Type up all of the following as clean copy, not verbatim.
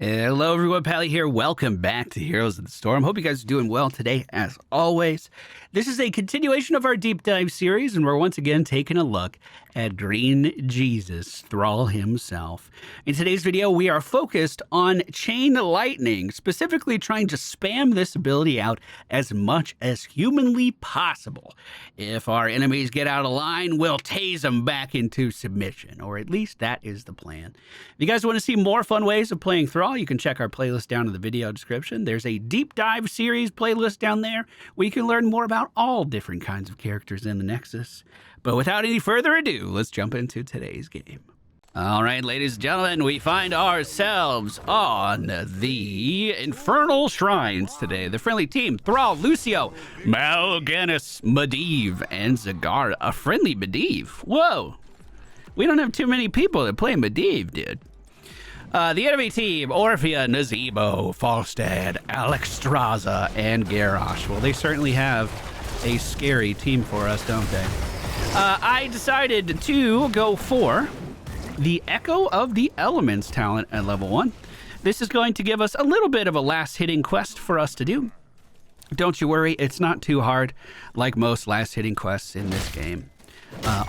Hello everyone, Pally here. Welcome back to Heroes of the Storm. Hope you guys are doing well today, as always. This is a continuation of our deep dive series, and we're once again taking a look at Green Jesus, Thrall himself. In today's video, we are focused on Chain Lightning, specifically trying to spam this ability out as much as humanly possible. If our enemies get out of line, we'll tase them back into submission, or at least that is the plan. If you guys want to see more fun ways of playing Thrall, you can check our playlist down in the video description. There's a deep dive series playlist down there where you can learn more about all different kinds of characters in the Nexus. But without any further ado, let's jump into today's game. All right, ladies and gentlemen, we find ourselves on the Infernal Shrines today. The friendly team, Thrall, Lucio, Mal'Ganis, Medivh, and Zagara. A friendly Medivh? Whoa. We don't have too many people that play Medivh, dude. The enemy team, Orphea, Nazebo, Falstad, Alexstrasza, and Garrosh. Well, they certainly have a scary team for us, don't they? I decided to go for the Echo of the Elements talent at level 1. This is going to give us a little bit of a last-hitting quest for us to do. Don't you worry, it's not too hard like most last-hitting quests in this game.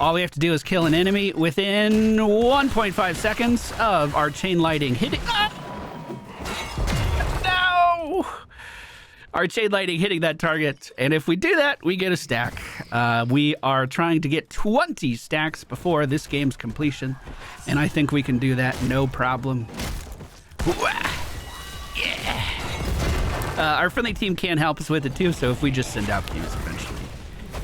All we have to do is kill an enemy within 1.5 seconds of our chain lightning hitting. No! Our chain lightning hitting that target, and if we do that, we get a stack. We are trying to get 20 stacks before this game's completion, and I think we can do that no problem. Yeah! Our friendly team can help us with it too, so if we just send out cues eventually,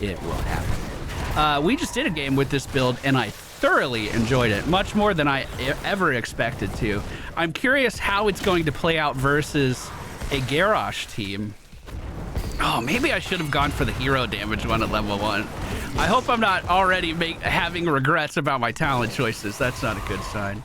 it will happen. We just did a game with this build, and I thoroughly enjoyed it, much more than I ever expected to. I'm curious how it's going to play out versus a Garrosh team. Oh, maybe I should have gone for the hero damage one at level 1. I hope I'm not already having regrets about my talent choices. That's not a good sign.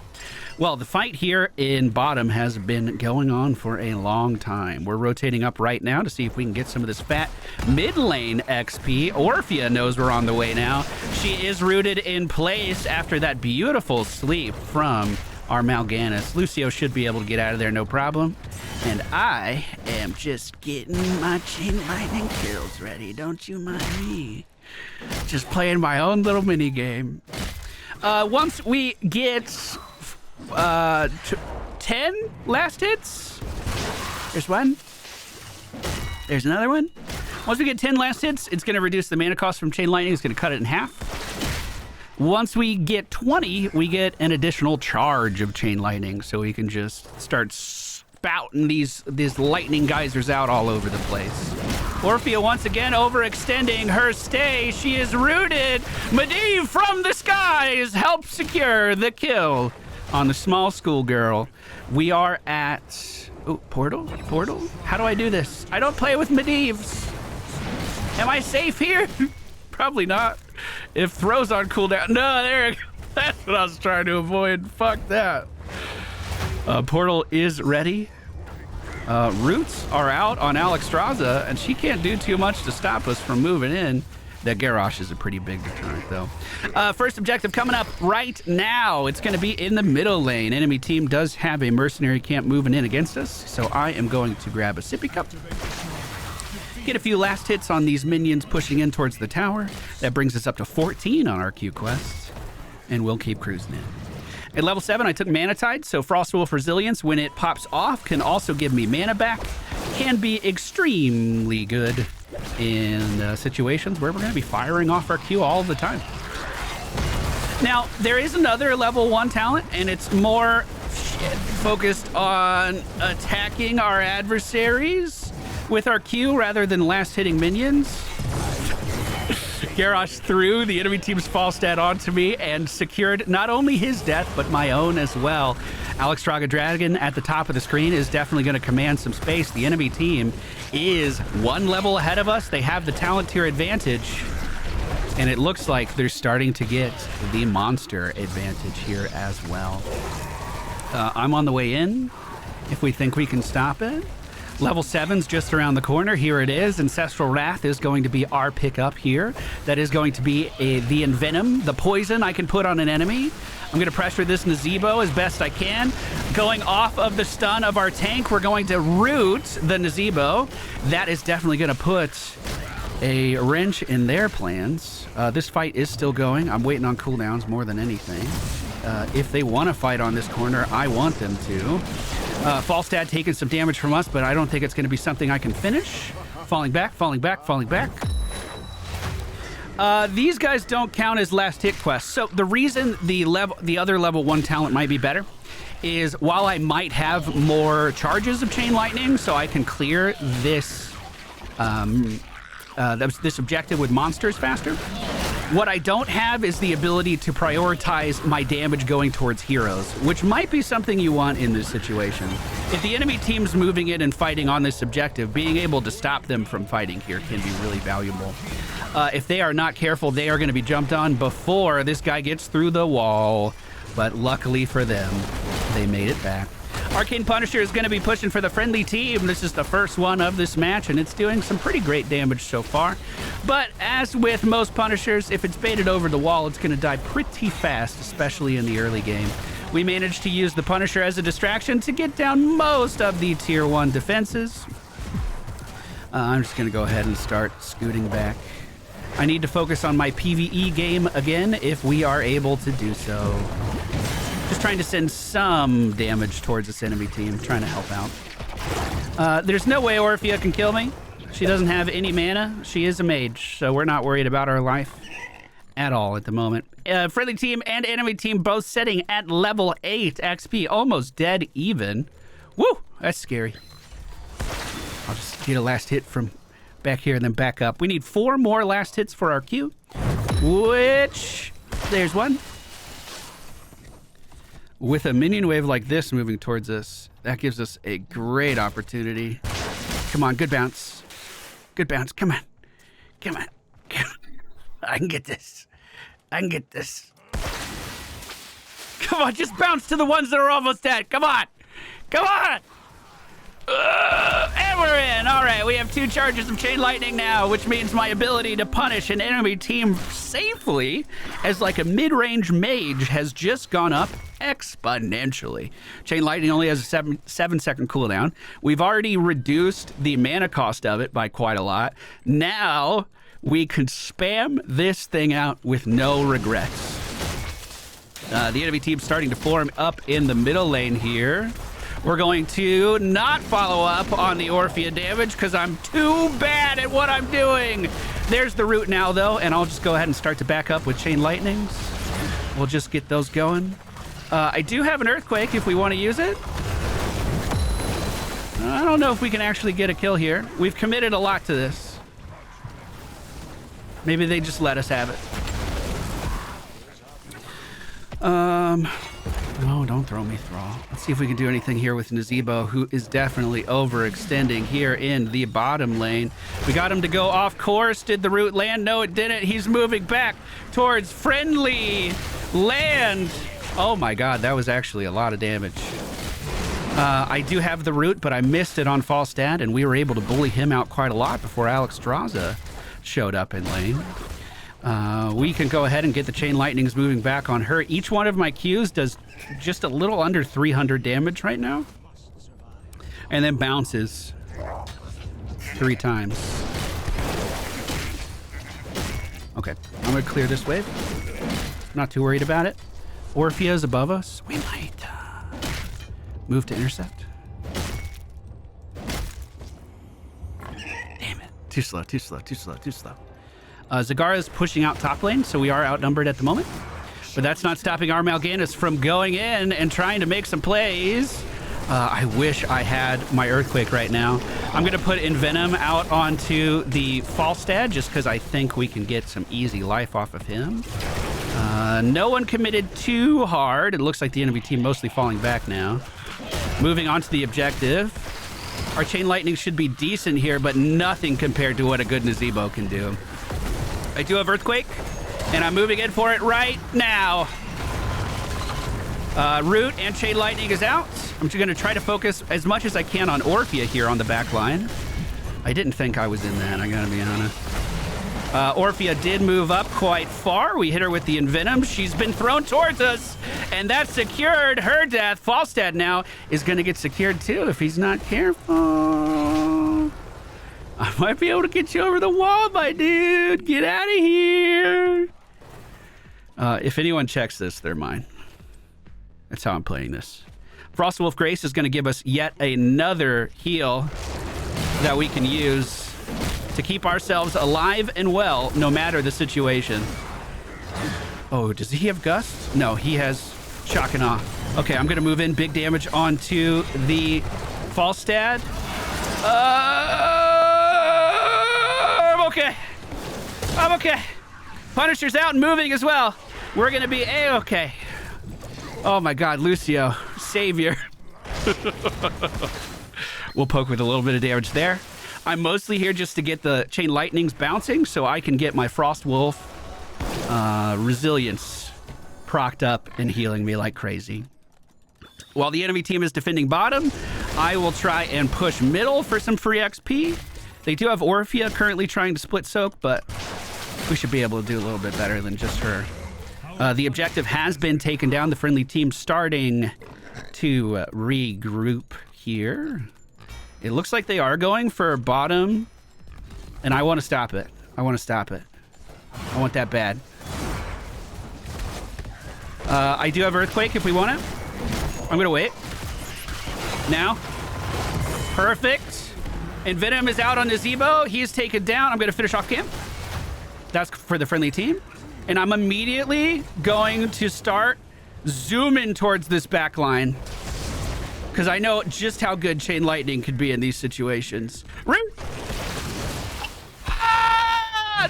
Well, the fight here in bottom has been going on for a long time. We're rotating up right now to see if we can get some of this fat mid lane XP. Orphea knows we're on the way now. She is rooted in place after that beautiful sleep from our Mal'Ganis. Lucio should be able to get out of there no problem. And I am just getting my chain lightning kills ready. Don't you mind me? Just playing my own little mini game. Once we get 10 last hits. There's one. There's another one. Once we get 10 last hits, it's going to reduce the mana cost from Chain Lightning. It's going to cut it in half. Once we get 20, we get an additional charge of Chain Lightning, so we can just start spouting these lightning geysers out all over the place. Orphea once again overextending her stay. She is rooted. Medivh from the skies helps secure the kill on the small schoolgirl. We are at... Oh, portal? Portal? How do I do this? I don't play with Medivhs. Am I safe here? Probably not. If throws on cooldown... No, there... That's what I was trying to avoid. Fuck that. Portal is ready. Roots are out on Alexstrasza, and she can't do too much to stop us from moving in. That Garrosh is a pretty big deterrent, though. First objective coming up right now. It's going to be in the middle lane. Enemy team does have a mercenary camp moving in against us, so I am going to grab a sippy cup. Get a few last hits on these minions pushing in towards the tower. That brings us up to 14 on our Q quest, and we'll keep cruising in. At level 7, I took Mana Tide, so Frostwolf Resilience, when it pops off, can also give me mana back. Can be extremely good in situations where we're going to be firing off our Q all the time. Now, there is another level 1 talent, and it's more focused on attacking our adversaries with our Q rather than last-hitting minions. Garrosh threw the enemy team's Falstad onto me and secured not only his death, but my own as well. Alexstrasza Dragon at the top of the screen is definitely going to command some space. The enemy team is one level ahead of us. They have the talent tier advantage, and it looks like they're starting to get the monster advantage here as well. I'm on the way in if we think we can stop it. Level 7's just around the corner. Here it is. Ancestral Wrath is going to be our pickup here. That is going to be the Envenom, the poison I can put on an enemy. I'm going to pressure this Nazebo as best I can. Going off of the stun of our tank, we're going to root the Nazebo. That is definitely going to put a wrench in their plans. This fight is still going. I'm waiting on cooldowns more than anything. If they want to fight on this corner, I want them to. Falstad taking some damage from us, but I don't think it's going to be something I can finish. Falling back, falling back, falling back. These guys don't count as last hit quests. So the reason the other level 1 talent might be better is while I might have more charges of Chain Lightning, so I can clear this this objective with monsters faster. What I don't have is the ability to prioritize my damage going towards heroes, which might be something you want in this situation. If the enemy team's moving in and fighting on this objective, being able to stop them from fighting here can be really valuable. If they are not careful, they are going to be jumped on before this guy gets through the wall. But luckily for them, they made it back. Arcane Punisher is going to be pushing for the friendly team. This is the first one of this match, and it's doing some pretty great damage so far. But as with most Punishers, if it's baited over the wall, it's going to die pretty fast, especially in the early game. We managed to use the Punisher as a distraction to get down most of the Tier 1 defenses. I'm just going to go ahead and start scooting back. I need to focus on my PvE game again if we are able to do so. Just trying to send some damage towards this enemy team, trying to help out. There's no way Orphea can kill me. She doesn't have any mana. She is a mage, so we're not worried about our life at all at the moment. Friendly team and enemy team both sitting at level 8 XP, almost dead even. Woo, that's scary. I'll just get a last hit from back here and then back up. We need 4 more last hits for our queue, which, there's one. With a minion wave like this moving towards us, that gives us a great opportunity. Come on, good bounce. Good bounce, come on. Come on. Come on. I can get this. I can get this. Come on, just bounce to the ones that are almost dead. Come on. Come on. And we're in. All right, we have 2 charges of Chain Lightning now, which means my ability to punish an enemy team safely as like a mid-range mage has just gone up exponentially. Chain Lightning only has a 7-second cooldown. We've already reduced the mana cost of it by quite a lot. Now we can spam this thing out with no regrets. The enemy team's starting to form up in the middle lane here. We're going to not follow up on the Orphea damage because I'm too bad at what I'm doing. There's the root now, though, and I'll just go ahead and start to back up with Chain Lightnings. We'll just get those going. I do have an Earthquake if we want to use it. I don't know if we can actually get a kill here. We've committed a lot to this. Maybe they just let us have it. No, don't throw me, Thrall. Let's see if we can do anything here with Nazebo, who is definitely overextending here in the bottom lane. We got him to go off course. Did the root land? No, it didn't. He's moving back towards friendly land. Oh my god, that was actually a lot of damage. I do have the root, but I missed it on Falstad, and we were able to bully him out quite a lot before Alexstrasza showed up in lane. We can go ahead and get the Chain Lightnings moving back on her. Each one of my Qs does just a little under 300 damage right now. And then bounces 3 times. Okay, I'm going to clear this wave. Not too worried about it. Orphea's above us. We might move to intercept. Damn it. Too slow, too slow, too slow, too slow. Zagara's pushing out top lane, so we are outnumbered at the moment. But that's not stopping our Mal'Ganis from going in and trying to make some plays. I wish I had my Earthquake right now. I'm going to put Envenom out onto the Falstad just because I think we can get some easy life off of him. No one committed too hard. It looks like the enemy team mostly falling back now. Moving on to the objective. Our Chain Lightning should be decent here, but nothing compared to what a good Nazebo can do. I do have Earthquake, and I'm moving in for it right now. Root and Chain Lightning is out. I'm just going to try to focus as much as I can on Orphea here on the back line. I didn't think I was in that, I gotta be honest. Orphea did move up quite far. We hit her with the Envenom. She's been thrown towards us, and that secured her death. Falstad now is going to get secured too if he's not careful. I might be able to get you over the wall, my dude. Get out of here. If anyone checks this, they're mine. That's how I'm playing this. Frostwolf Grace is going to give us yet another heal that we can use to keep ourselves alive and well, no matter the situation. Oh, does he have Gust? No, he has Shock and Awe. Okay, I'm going to move in big damage onto the Falstad. I'm okay. I'm okay. Punisher's out and moving as well. We're going to be A-okay. Oh my God, Lucio, savior. We'll poke with a little bit of damage there. I'm mostly here just to get the Chain Lightnings bouncing so I can get my Frostwolf resilience procced up and healing me like crazy. While the enemy team is defending bottom, I will try and push middle for some free XP. They do have Orphea currently trying to split soak, but we should be able to do a little bit better than just her. The objective has been taken down. The friendly team starting to regroup here. It looks like they are going for bottom, and I want to stop it. I want to stop it. I want that bad. I do have Earthquake if we want it. I'm going to wait. Now. Perfect. And Venom is out on Nazebo. He is taken down. I'm going to finish off camp. That's for the friendly team. And I'm immediately going to start zooming towards this back line, because I know just how good Chain Lightning could be in these situations. Ah,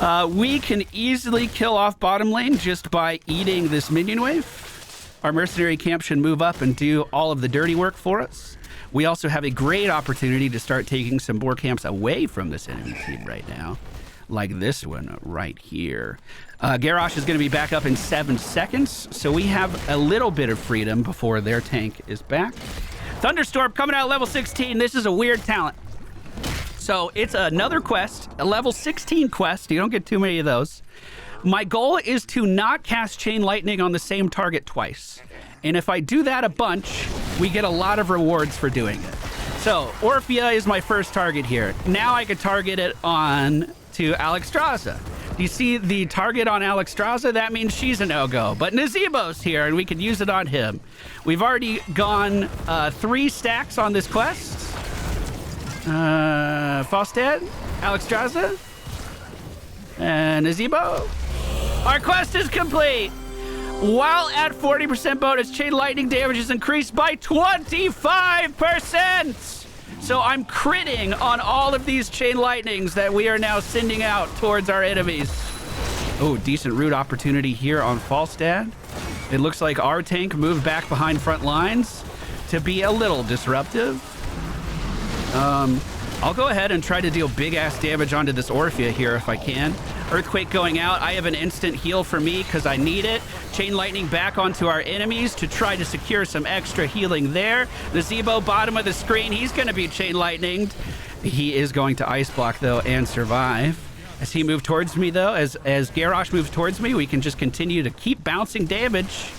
no! We can easily kill off bottom lane just by eating this minion wave. Our mercenary camp should move up and do all of the dirty work for us. We also have a great opportunity to start taking some boar camps away from this enemy team right now, like this one right here. Garrosh is going to be back up in 7 seconds, so we have a little bit of freedom before their tank is back. Thunderstorm coming out level 16. This is a weird talent. So it's another quest, a level 16 quest. You don't get too many of those. My goal is to not cast Chain Lightning on the same target twice. And if I do that a bunch, we get a lot of rewards for doing it. So Orphea is my first target here. Now I can target it on to Alexstrasza. Do you see the target on Alexstrasza? That means she's a no-go. But Nazebo's here, and we can use it on him. We've already gone 3 stacks on this quest. Falstad, Alexstrasza, and Nazebo. Our quest is complete. While at 40% bonus, Chain Lightning damage is increased by 25%. So I'm critting on all of these Chain Lightnings that we are now sending out towards our enemies. Oh, decent root opportunity here on Falstad. It looks like our tank moved back behind front lines to be a little disruptive. I'll go ahead and try to deal big-ass damage onto this Orphea here if I can. Earthquake going out. I have an instant heal for me because I need it. Chain Lightning back onto our enemies to try to secure some extra healing there. Nazebo, bottom of the screen. He's going to be Chain Lightninged. He is going to Ice Block, though, and survive. As he moved towards me, though, as Garrosh moves towards me, we can just continue to keep bouncing damage.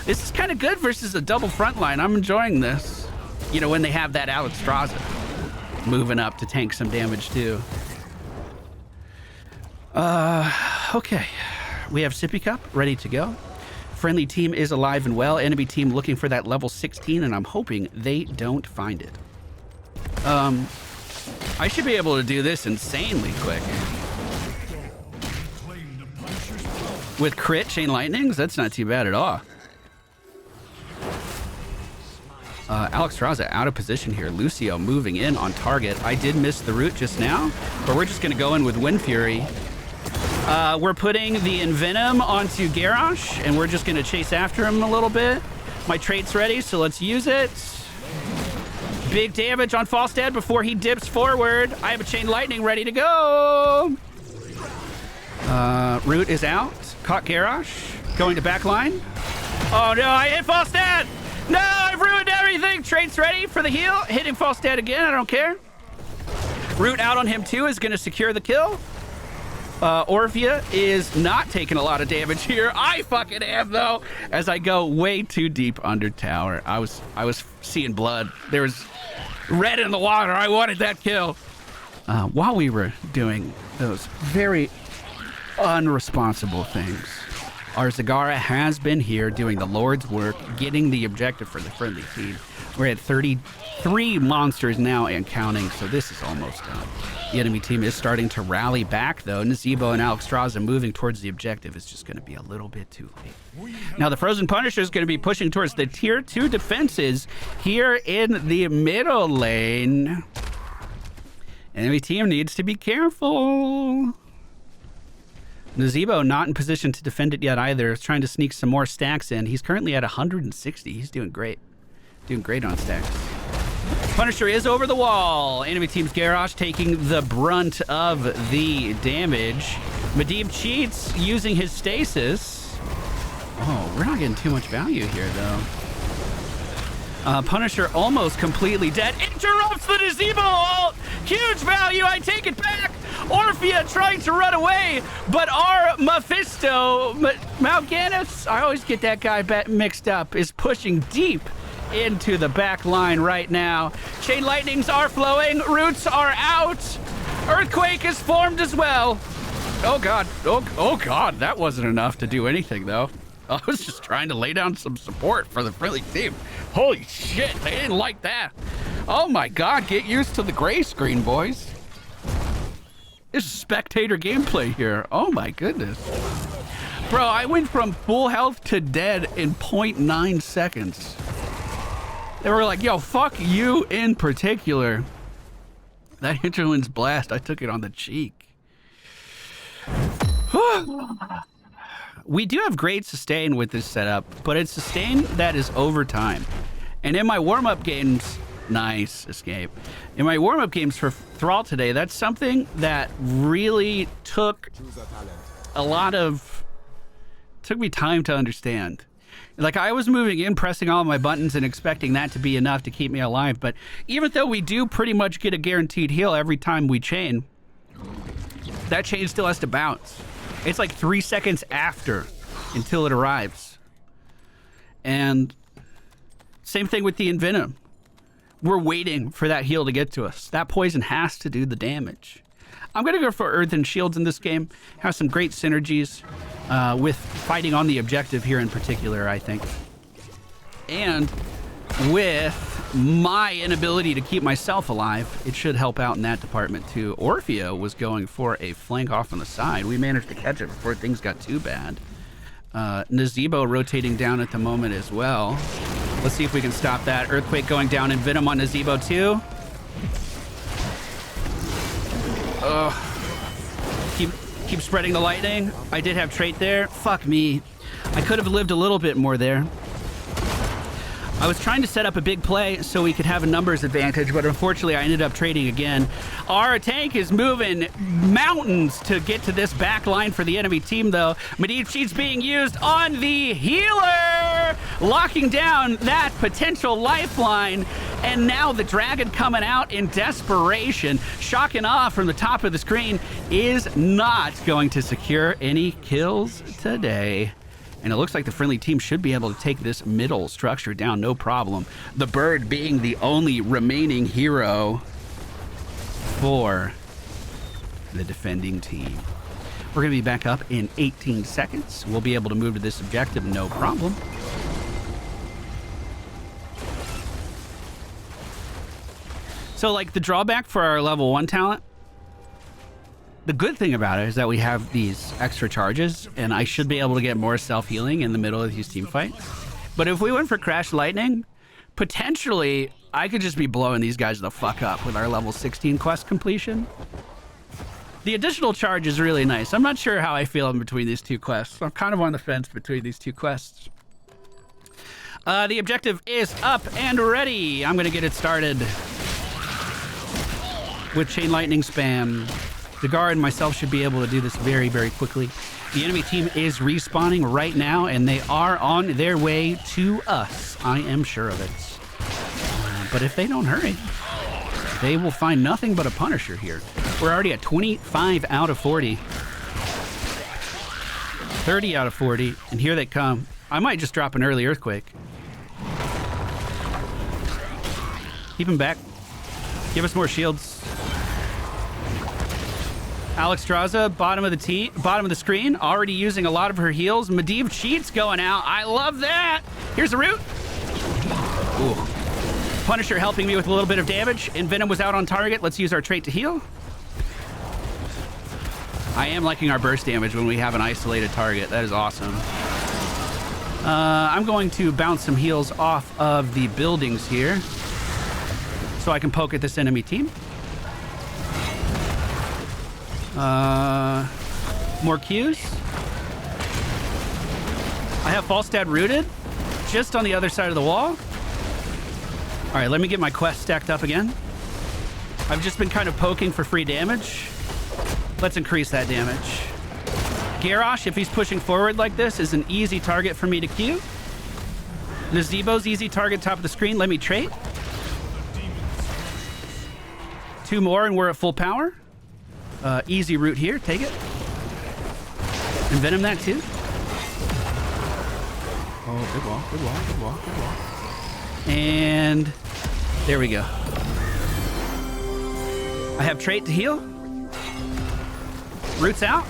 This is kind of good versus a double front line. I'm enjoying this. You know, when they have that Alexstrasza moving up to tank some damage, too. Okay. We have Sippy Cup ready to go. Friendly team is alive and well. Enemy team looking for that level 16, and I'm hoping they don't find it. I should be able to do this insanely quick. With crit Chain Lightnings, that's not too bad at all. Alexstrasza out of position here. Lucio moving in on target. I did miss the root just now, but we're just going to go in with Wind Fury. We're putting the Envenom onto Garrosh, and we're just going to chase after him a little bit. My trait's ready, so let's use it. Big damage on Falstad before he dips forward. I have a Chain Lightning ready to go. Root is out. Caught Garrosh. Going to backline. Oh no, I hit false stat! No, I've ruined everything! Trait's ready for the heal. Hitting false stat again, I don't care. Root out on him too is gonna secure the kill. Orphea is not taking a lot of damage here. I fucking am though, as I go way too deep under tower. I was seeing blood. There was red in the water. I wanted that kill. While we were doing those very unresponsible things, our Zagara has been here doing the Lord's work, getting the objective for the friendly team. We're at 33 monsters now and counting, so this is almost done. The enemy team is starting to rally back, though. Nazebo and Alexstrasza moving towards the objective is just going to be a little bit too late. Now, the Frozen Punisher is going to be pushing towards the Tier 2 defenses here in the middle lane. Enemy team needs to be careful. Nazebo not in position to defend it yet either. Trying to sneak some more stacks in. He's currently at 160. He's doing great. Doing great on stacks. Punisher is over the wall. Enemy team's Garrosh taking the brunt of the damage. Medivh cheats using his stasis. Oh, we're not getting too much value here, though. Punisher almost completely dead. Interrupts the Nazebo ult. Huge value. I take it back. Orphea trying to run away, but our Mephisto, Mal'Ganis, I always get that guy mixed up, is pushing deep into the back line right now. Chain lightnings are flowing. Roots are out. Earthquake is formed as well. Oh god. Oh god. That wasn't enough to do anything though. I was just trying to lay down some support for the friendly team. Holy shit. They didn't like that. Oh my god. Get used to the gray screen, boys. This is spectator gameplay here. Oh my goodness. Bro, I went from full health to dead in 0.9 seconds. They were like, yo, fuck you in particular. That Hinterland's blast, I took it on the cheek. We do have great sustain with this setup, but it's sustain that is over time. And in my warm-up games, nice escape. In my warm-up games for Thrall today, that's something that really took me time to understand. Like, I was moving in, pressing all my buttons and expecting that to be enough to keep me alive. But even though we do pretty much get a guaranteed heal every time we chain, that chain still has to bounce. It's like 3 seconds after until it arrives. And same thing with the Envenom. We're waiting for that heal to get to us. That poison has to do the damage. I'm going to go for Earth and Shields in this game. Has some great synergies with fighting on the objective here in particular, I think. And with my inability to keep myself alive, it should help out in that department too. Orphea was going for a flank off on the side. We managed to catch it before things got too bad. Nazebo rotating down at the moment as well. Let's see if we can stop that. Earthquake going down and Venom on Nazebo too. Keep spreading the lightning. I did have trait there. Fuck me. I could have lived a little bit more there. I was trying to set up a big play so we could have a numbers advantage, but unfortunately I ended up trading again. Our tank is moving mountains to get to this back line for the enemy team, though. Medivh cheats being used on the healer, locking down that potential lifeline. And now the dragon coming out in desperation. Shock and Awe from the top of the screen is not going to secure any kills today. And it looks like the friendly team should be able to take this middle structure down, no problem. The bird being the only remaining hero for the defending team. We're going to be back up in 18 seconds. We'll be able to move to this objective, no problem. So, like, the drawback for our level 1 talent, the good thing about it is that we have these extra charges, and I should be able to get more self-healing in the middle of these team fights. But if we went for Crash Lightning, potentially I could just be blowing these guys the fuck up with our level 16 quest completion. The additional charge is really nice. I'm not sure how I feel in between these two quests. I'm kind of on the fence between these two quests. The objective is up and ready. I'm going to get it started with Chain Lightning spam. Dagar and myself should be able to do this very, very quickly. The enemy team is respawning right now, and they are on their way to us. I am sure of it. But if they don't hurry, they will find nothing but a Punisher here. We're already at 25 out of 40. 30 out of 40, and here they come. I might just drop an early Earthquake. Keep him back. Give us more shields. Alexstrasza, bottom of the screen, already using a lot of her heals. Medivh cheats going out. I love that. Here's a root. Ooh. Punisher helping me with a little bit of damage, and Venom was out on target. Let's use our trait to heal. I am liking our burst damage when we have an isolated target. That is awesome. I'm going to bounce some heals off of the buildings here so I can poke at this enemy team. More Qs. I have Falstad rooted just on the other side of the wall. All right, let me get my quest stacked up again. I've just been kind of poking for free damage. Let's increase that damage. Garrosh, if he's pushing forward like this, is an easy target for me to Q. Nazebo's easy target top of the screen. Let me trait. 2 more and we're at full power. Easy route here. Take it. Envenom that too. Oh, good wall, good wall, good wall, good wall. And there we go. I have trait to heal. Roots out.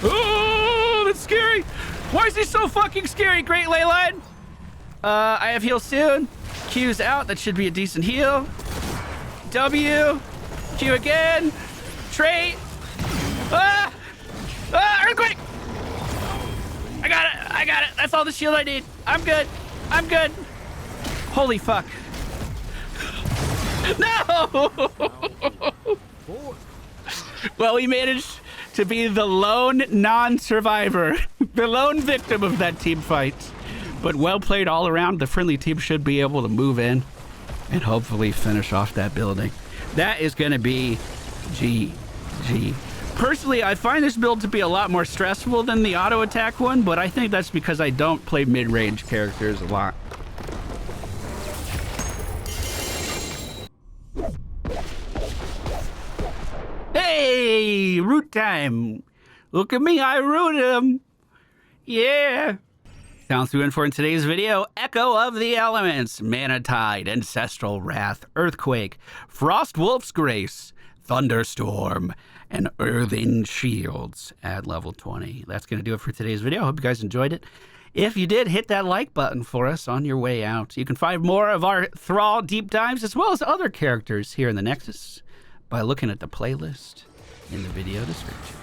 Oh, that's scary. Why is he so fucking scary? Great ley line. I have heal soon. Q's out. That should be a decent heal. W. Q again. Trait. Earthquake. I got it. I got it. That's all the shield I need. I'm good. I'm good. Holy fuck. No. Well, we managed to be the lone non-survivor, the lone victim of that team fight. But well played all around. The friendly team should be able to move in and hopefully finish off that building. That is going to be GG. Personally, I find this build to be a lot more stressful than the auto attack one, but I think that's because I don't play mid-range characters a lot. Hey, root time. Look at me, I root him. Yeah. Down through and for in today's video, Echo of the Elements, Mana Tide, Ancestral Wrath, Earthquake, Frost Wolf's Grace, Thunderstorm, and Earthing Shields at level 20. That's going to do it for today's video. I hope you guys enjoyed it. If you did, hit that like button for us on your way out. You can find more of our Thrall deep dives as well as other characters here in the Nexus by looking at the playlist in the video description.